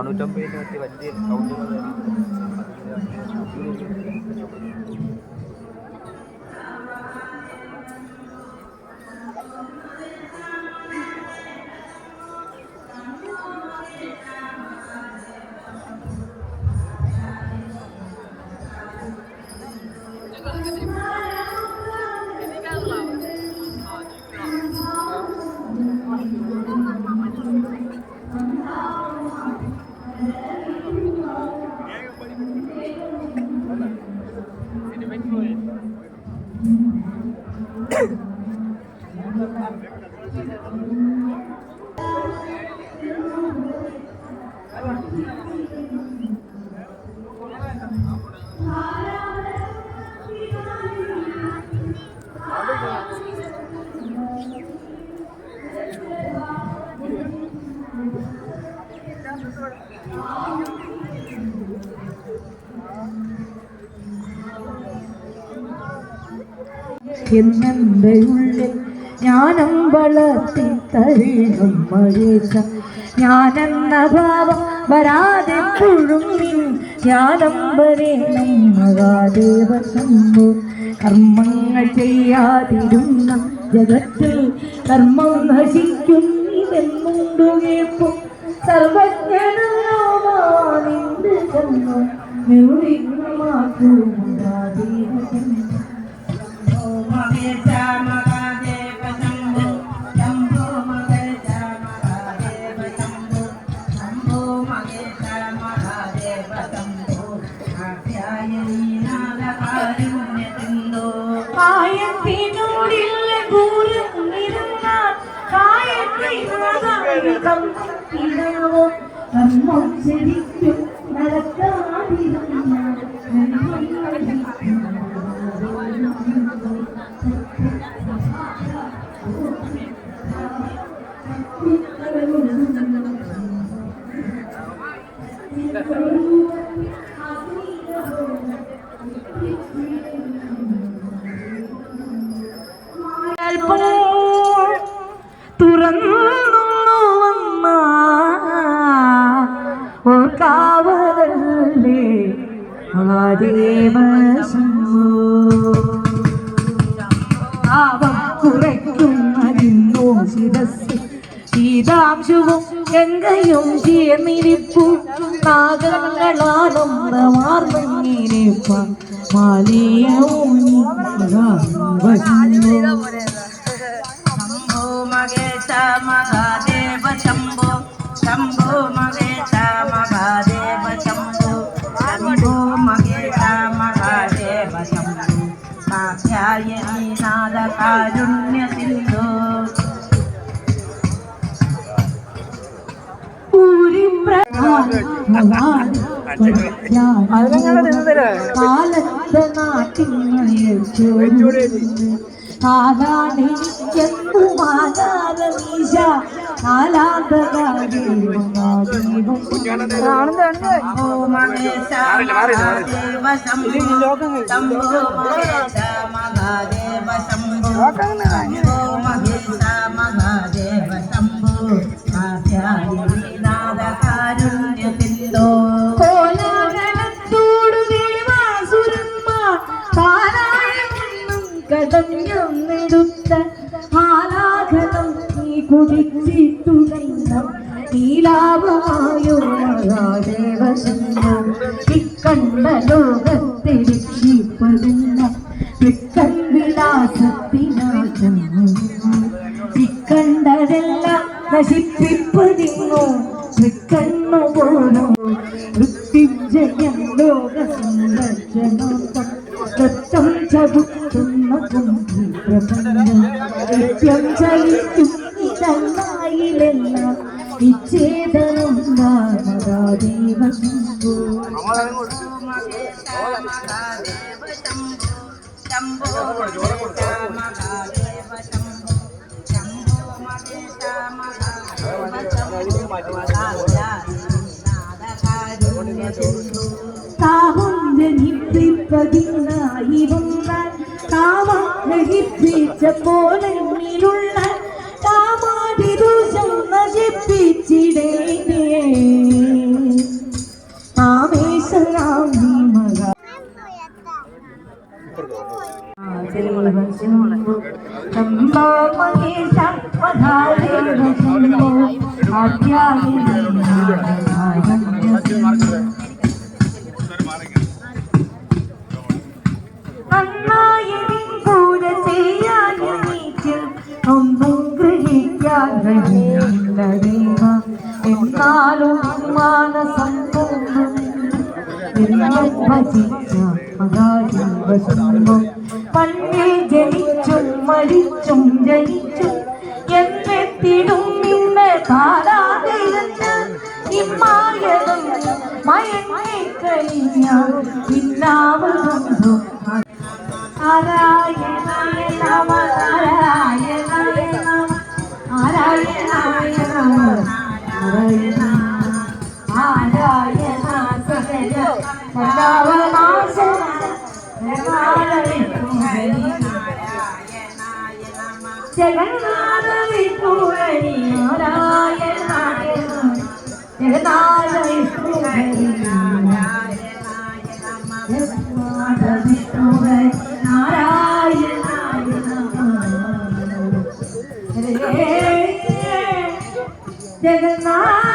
450 വലിയ കൗണ്ടുകൾ എന്നെ ഉള്ളിൽ ജ്ഞാനം വളർത്തി തരണം മഴേശ. ഞാനെന്ന ഭാവം വരാതെപ്പോഴും ജ്ഞാനം വരേണം മഹാദേവ ശംഭോ. കർമ്മങ്ങൾ ചെയ്യാതിരുന്ന ജഗത്തിൽ കർമ്മം നശിക്കും ഇതെന്നുണ്ടു കേൾക്കും. സർവജ്ഞനാവാനിന്റെ ജന്മം നിർവിഘ്നമാക്കൂ മഹാദേവ ശംഭോ. കർമ്മം ശരിക്കും നടക്കാതിരുന്ന തുറന്നു വന്ന ഓർക്കാവതല്ലേ മഹാദേവ ശംഭോ. പാപം കുറയ്ക്കുന്നതിന്നോ ശിരസ് ശീതാംശുവും ഗംഗയും ചേർന്നിരിപ്പു. നാഗങ്ങളാനൊന്ന മാർന്നിരിപ്പ മാലിയവും മഹേശ മഹാദേവ ശംഭോ. ശംഭോ മഹേശ മഹാദേവ ശംഭോ. ശംഭോ മഹേശ മഹാദേവ ശംഭോ. കാത്യായനി നാദ കാരുണ്യ സിന്ധോ. കാലത്തെ നാട്ടിൽ കാലാണെനിക്കെന്തു മാതാരമീശ കാലാന്തകാദേവ മഹേശ മഹാദേവ ശംഭോ. ശംഭോ മഹേശ മഹാദേവ ശംഭോ. ശംഭോ മഹേശ മഹാദേവ ശംഭോ. കാത്യായനി നാദ കാരുണ്യ സിന്ധോ. കോലാഹലത്തോടു ദേവാസുരന്മാർ പാരായണം കടഞ്ഞെടുത്ത ആലാഘനം നീ കുടിച്ചിട്ടുടന്ന നീലാഭമായോ മഹാദേവ ശംഭോ. ഇക്കണ്ട ലോകത്തെ രക്ഷിപ്പതുന്ന വിക്കൻ വിലാസത്തിനാശം ഇക്കണ്ടതെല്ലാം നശിപ്പിപ്പതിങ്ങോ വിക്കണ്ണു പോലും മൃത്യുഞ്ജയം ലോക സംരക്ഷണോത്തം ദത്തം ചതുക്കുന്ന കുംഭി പ്രപഞ്ചം നിത്യം ചലിക്കും ഇതല്ലായിലെല്ലാം വിച്ഛേദനം മഹാദേവ ശംഭോ. ശംഭോ മഹേശ മഹാദേവ ശംഭോ. ശംഭോ മഹേശ മഹാദേവ ശംഭോ. താവം ജനിപ്പിപ്പതിനായി വന്നാൽ താവം ദഹിപ്പിച്ച പോലെയുള്ള കാമാതിദോഷം നശിപ്പിച്ചിടേ. ശംഭോ ശംഭോ മഹേശ മഹാദേവ ശംഭോ നന്നായി പൂജ ചെയ്യാൻ എനിക്ക് ഒന്നും ഗ്രഹിക്കാൻ കഴിയില്ല ദൈവ എന്നാലും മാനസം ഭജിച്ച മഹാദേവ ശംഭോ പണ്ടേ ജനിച്ചും മരിച്ചും ജനിച്ചും എന്നെത്തിടും നിന്നെ താരാതിരുന്ന് ഇമ്മായതും മയങ്ങിക്കഴിഞ്ഞ ഇല്ലാവതുണ്ടോ നാരായണായ നമ നാരായണായ നമ നാരായണായ നമ നാരായണ നാരായണ സകല സർവനാശന ജഗന്നാഥ വിഷ്ണുഹരി നാരായണായ ജഗന്നാഥ വിഷ്ണുഹരി ജഗന്നാഥ വിഷ്ണുഹരി നാരായണായ ജഗന്നാഥ